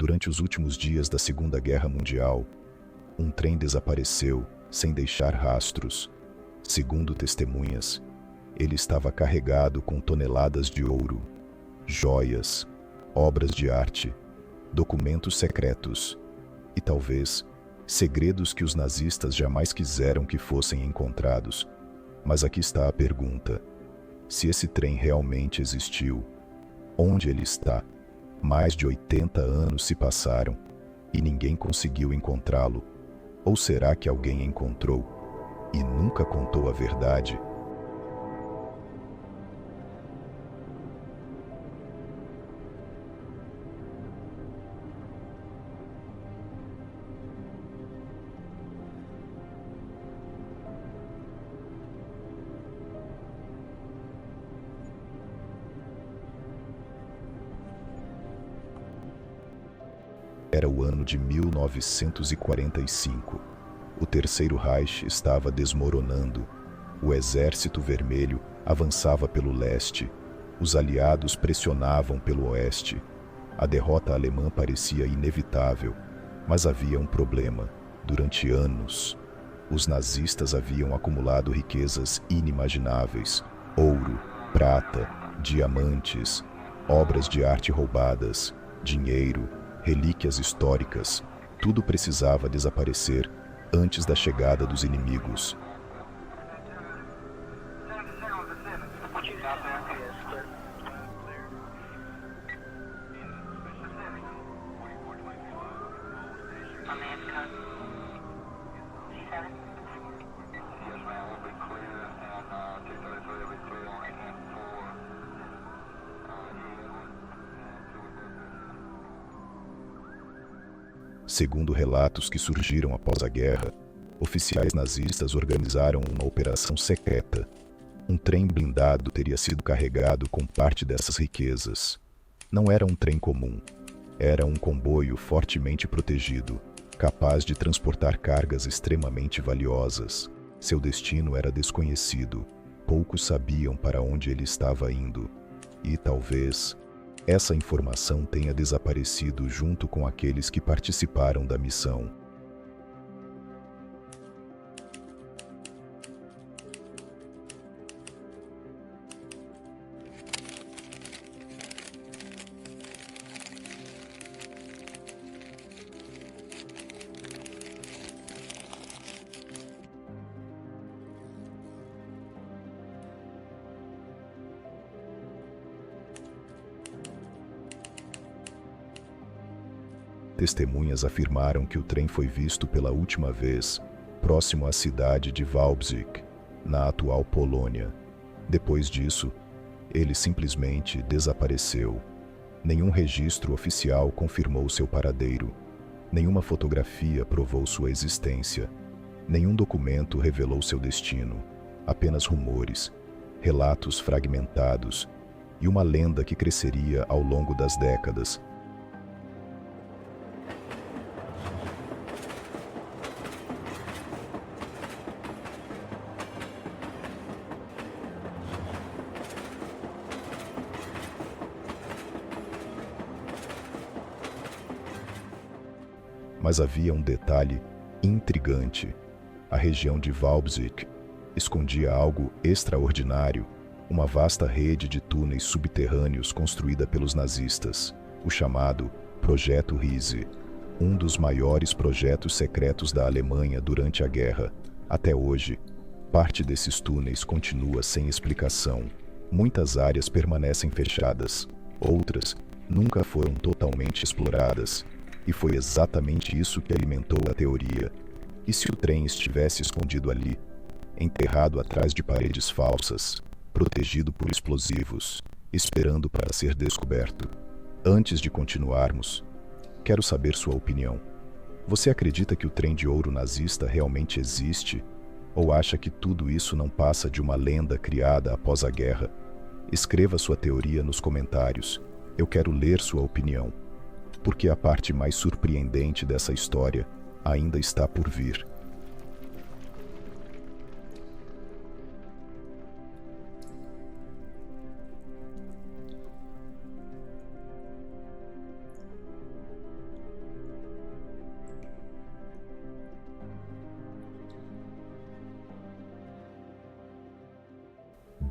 Durante os últimos dias da Segunda Guerra Mundial, um trem desapareceu sem deixar rastros. Segundo testemunhas, ele estava carregado com toneladas de ouro, joias, obras de arte, documentos secretos e talvez segredos que os nazistas jamais quiseram que fossem encontrados. Mas aqui está a pergunta: se esse trem realmente existiu, onde ele está? Mais de 80 anos se passaram e ninguém conseguiu encontrá-lo. Ou será que alguém encontrou e nunca contou a verdade? Era o ano de 1945. O Terceiro Reich estava desmoronando. O Exército Vermelho avançava pelo leste. Os aliados pressionavam pelo oeste. A derrota alemã parecia inevitável, mas havia um problema. Durante anos, os nazistas haviam acumulado riquezas inimagináveis: ouro, prata, diamantes, obras de arte roubadas, dinheiro, relíquias históricas. Tudo precisava desaparecer antes da chegada dos inimigos. Segundo relatos que surgiram após a guerra, oficiais nazistas organizaram uma operação secreta. Um trem blindado teria sido carregado com parte dessas riquezas. Não era um trem comum. Era um comboio fortemente protegido, capaz de transportar cargas extremamente valiosas. Seu destino era desconhecido. Poucos sabiam para onde ele estava indo. E talvez essa informação tenha desaparecido junto com aqueles que participaram da missão. Testemunhas afirmaram que o trem foi visto pela última vez próximo à cidade de Wałbrzych, na atual Polônia. Depois disso, ele simplesmente desapareceu. Nenhum registro oficial confirmou seu paradeiro. Nenhuma fotografia provou sua existência. Nenhum documento revelou seu destino. Apenas rumores, relatos fragmentados e uma lenda que cresceria ao longo das décadas. Mas havia um detalhe intrigante. A região de Wałbrzych escondia algo extraordinário, uma vasta rede de túneis subterrâneos construída pelos nazistas, o chamado Projeto Riese, um dos maiores projetos secretos da Alemanha durante a guerra. Até hoje, parte desses túneis continua sem explicação. Muitas áreas permanecem fechadas, outras nunca foram totalmente exploradas. E foi exatamente isso que alimentou a teoria. E se o trem estivesse escondido ali, enterrado atrás de paredes falsas, protegido por explosivos, esperando para ser descoberto? Antes de continuarmos, quero saber sua opinião. Você acredita que o trem de ouro nazista realmente existe? Ou acha que tudo isso não passa de uma lenda criada após a guerra? Escreva sua teoria nos comentários. Eu quero ler sua opinião. Porque a parte mais surpreendente dessa história ainda está por vir.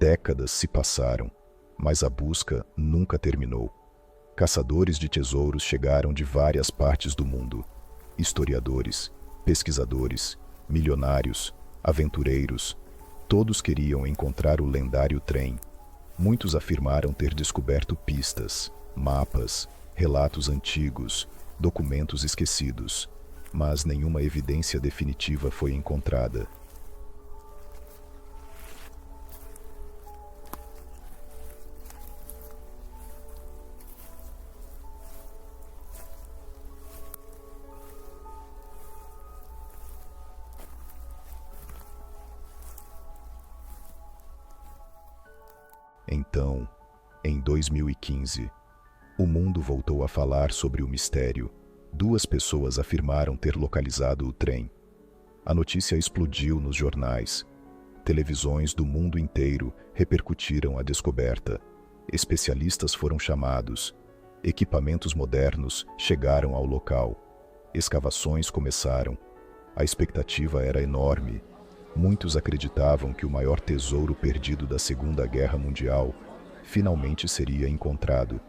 Décadas se passaram, mas a busca nunca terminou. Caçadores de tesouros chegaram de várias partes do mundo. Historiadores, pesquisadores, milionários, aventureiros, todos queriam encontrar o lendário trem. Muitos afirmaram ter descoberto pistas, mapas, relatos antigos, documentos esquecidos, mas nenhuma evidência definitiva foi encontrada. Então, em 2015, o mundo voltou a falar sobre o mistério. Duas pessoas afirmaram ter localizado o trem. A notícia explodiu nos jornais. Televisões do mundo inteiro repercutiram a descoberta. Especialistas foram chamados. Equipamentos modernos chegaram ao local. Escavações começaram. A expectativa era enorme. Muitos acreditavam que o maior tesouro perdido da Segunda Guerra Mundial finalmente seria encontrado.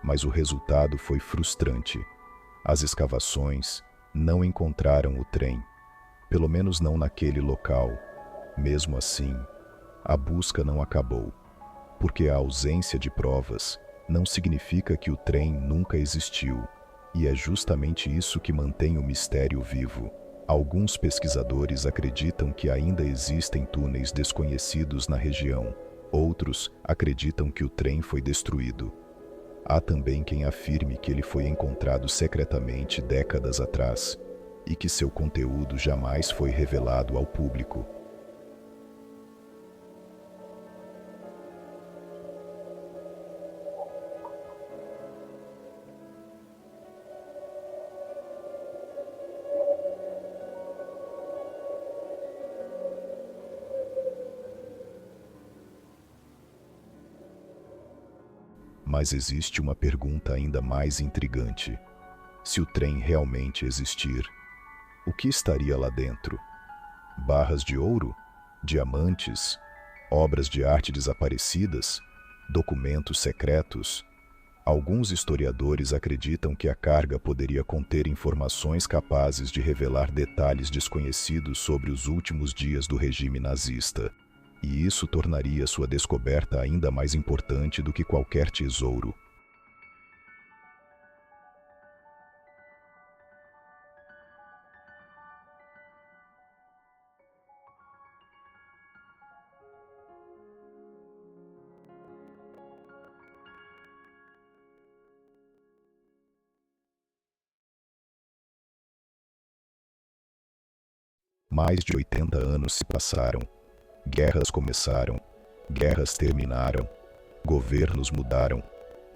Mas o resultado foi frustrante. As escavações não encontraram o trem, pelo menos não naquele local. Mesmo assim, a busca não acabou, porque a ausência de provas não significa que o trem nunca existiu, e é justamente isso que mantém o mistério vivo. Alguns pesquisadores acreditam que ainda existem túneis desconhecidos na região, outros acreditam que o trem foi destruído. Há também quem afirme que ele foi encontrado secretamente décadas atrás e que seu conteúdo jamais foi revelado ao público. Mas existe uma pergunta ainda mais intrigante. Se o trem realmente existir, o que estaria lá dentro? Barras de ouro? Diamantes? Obras de arte desaparecidas? Documentos secretos? Alguns historiadores acreditam que a carga poderia conter informações capazes de revelar detalhes desconhecidos sobre os últimos dias do regime nazista. E isso tornaria sua descoberta ainda mais importante do que qualquer tesouro. Mais de 80 anos se passaram. Guerras começaram, guerras terminaram, governos mudaram,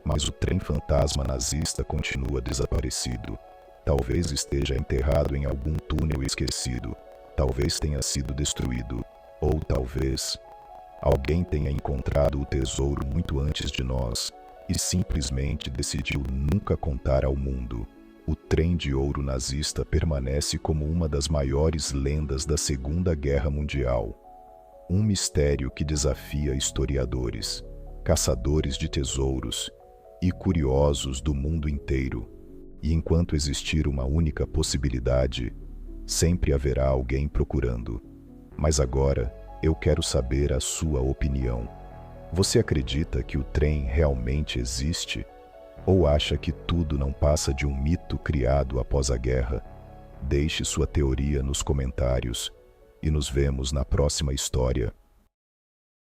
mas o trem fantasma nazista continua desaparecido. Talvez esteja enterrado em algum túnel esquecido, talvez tenha sido destruído, ou talvez alguém tenha encontrado o tesouro muito antes de nós e simplesmente decidiu nunca contar ao mundo. O trem de ouro nazista permanece como uma das maiores lendas da Segunda Guerra Mundial. Um mistério que desafia historiadores, caçadores de tesouros e curiosos do mundo inteiro. E enquanto existir uma única possibilidade, sempre haverá alguém procurando. Mas agora, eu quero saber a sua opinião. Você acredita que o trem realmente existe? Ou acha que tudo não passa de um mito criado após a guerra? Deixe sua teoria nos comentários. E nos vemos na próxima história.